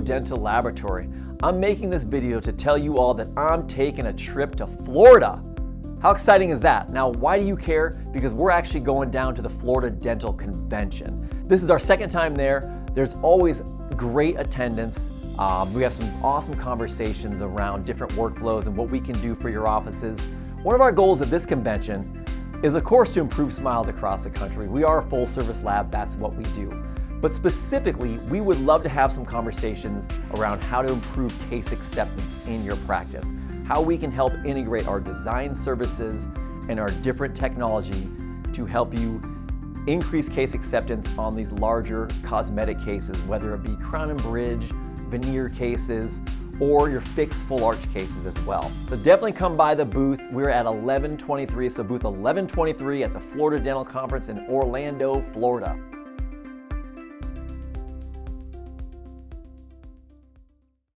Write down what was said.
Dental Laboratory. I'm making this video to tell you all that I'm taking a trip to Florida. How exciting is that? Now, why do you care? Because we're actually going down to the Florida Dental Convention. This is our second time there. There's always great attendance. We have some awesome conversations around different workflows and what we can do for your offices. One of our goals at this convention is, of course, to improve smiles across the country. We are a full service lab, that's what we do. But specifically, we would love to have some conversations around how to improve case acceptance in your practice, how we can help integrate our design services and our different technology to help you increase case acceptance on these larger cosmetic cases, whether it be crown and bridge, veneer cases, or your fixed full arch cases as well. So definitely come by the booth. We're at 1123, so booth 1123 at the Florida Dental Conference in Orlando, Florida.